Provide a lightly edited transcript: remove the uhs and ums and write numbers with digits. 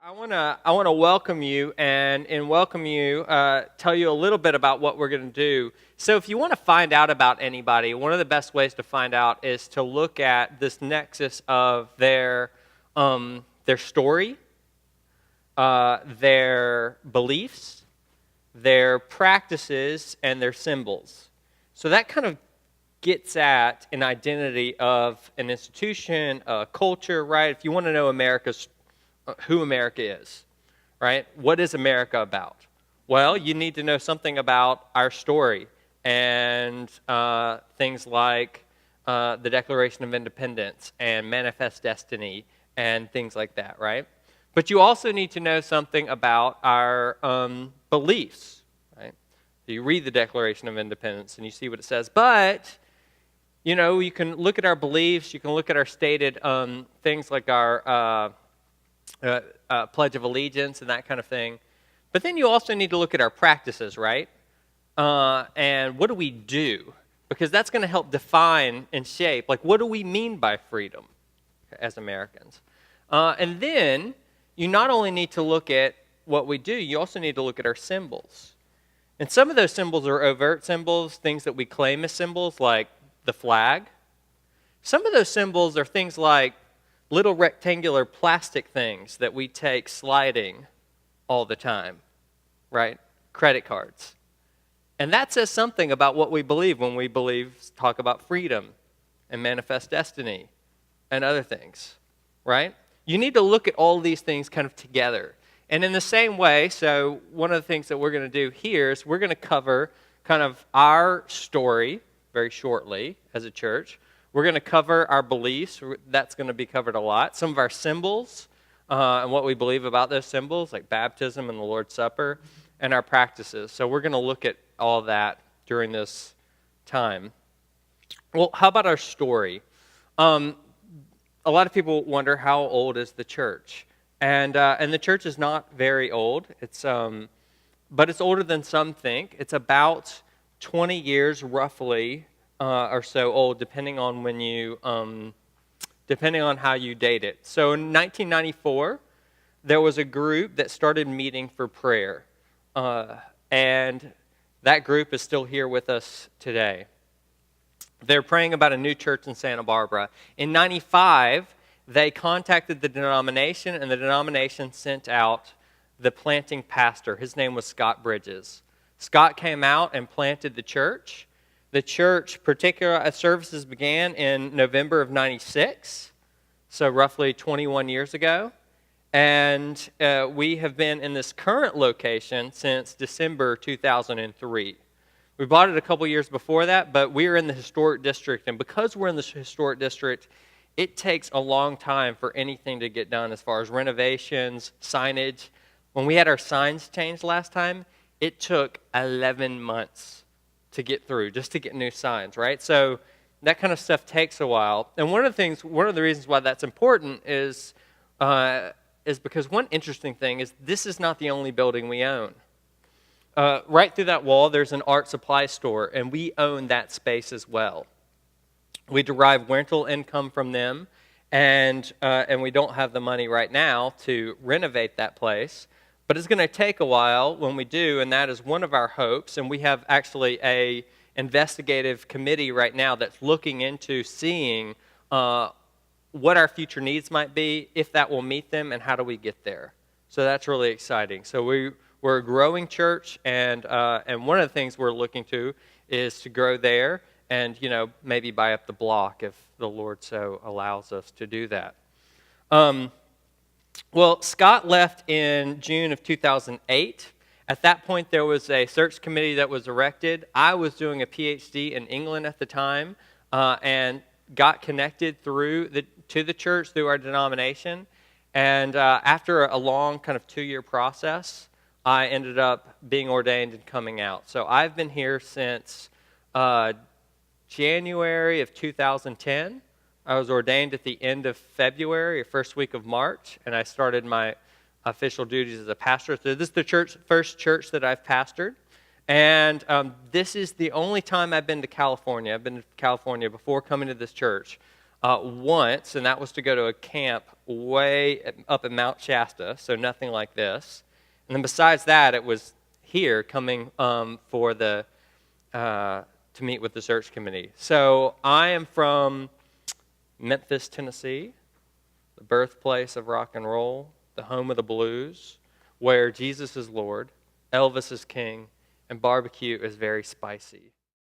I want to welcome you and tell you a little bit about what we're going to do. So if you want to find out about anybody, one of the best ways to find out is to look at this nexus of their story, their beliefs, their practices, and their symbols. So that kind of gets at an identity of an institution, a culture, right? If you want to know who America is, right? What is America about? Well, you need to know something about our story and things like the Declaration of Independence and Manifest Destiny and things like that, right? But you also need to know something about our beliefs, right? So you read the Declaration of Independence and you see what it says, but you can look at our beliefs, you can look at our stated things like our Pledge of Allegiance and that kind of thing. But then you also need to look at our practices, right? And what do we do? Because that's going to help define and shape, like, what do we mean by freedom as Americans? And then you not only need to look at what we do, you also need to look at our symbols. And some of those symbols are overt symbols, things that we claim as symbols, like the flag. Some of those symbols are things like little rectangular plastic things that we take sliding all the time, right? Credit cards. And that says something about what we believe when we talk about freedom and manifest destiny and other things, right? You need to look at all these things kind of together. And in the same way, so one of the things that we're going to do here is we're going to cover kind of our story very shortly as a church. We're going to cover our beliefs. That's going to be covered a lot. Some of our symbols and what we believe about those symbols, like baptism and the Lord's Supper, and our practices. So we're going to look at all that during this time. Well, how about our story? A lot of people wonder, how old is the church? And the church is not very old. But it's older than some think. It's about 20 years roughly or so old, depending on how you date it. So in 1994, there was a group that started meeting for prayer, and that group is still here with us today. They're praying about a new church in Santa Barbara. In 95, they contacted the denomination, and the denomination sent out the planting pastor. His name was Scott Bridges. Scott came out and planted the church. The church particular services began in November of 96, so roughly 21 years ago. And we have been in this current location since December 2003. We bought it a couple years before that, but we're in the historic district. And because we're in the historic district, it takes a long time for anything to get done as far as renovations, signage. When we had our signs changed last time, it took 11 months to get through, just to get new signs, right? So that kind of stuff takes a while. And one of the reasons why that's important is because one interesting thing is this is not the only building we own. Right through that wall, there's an art supply store, and we own that space as well. We derive rental income from them, and we don't have the money right now to renovate that place. But it's going to take a while when we do, and that is one of our hopes. And we have actually an investigative committee right now that's looking into seeing what our future needs might be, if that will meet them, and how do we get there. So that's really exciting. So we're a growing church, and one of the things we're looking to is to grow there and, maybe buy up the block if the Lord so allows us to do that. Well, Scott left in June of 2008. At that point, there was a search committee that was erected. I was doing a PhD in England at the time and got connected to the church through our denomination. And after a long kind of 2-year process, I ended up being ordained and coming out. So I've been here since January of 2010. I was ordained at the end of February, or first week of March, and I started my official duties as a pastor. So this is the first church that I've pastored, and this is the only time I've been to California. I've been to California before coming to this church. once, and that was to go to a camp way up at Mount Shasta, so nothing like this. And then besides that, it was here coming for the to meet with the search committee. So I am from Memphis, Tennessee, the birthplace of rock and roll, the home of the blues, where Jesus is Lord, Elvis is king, and barbecue is very spicy.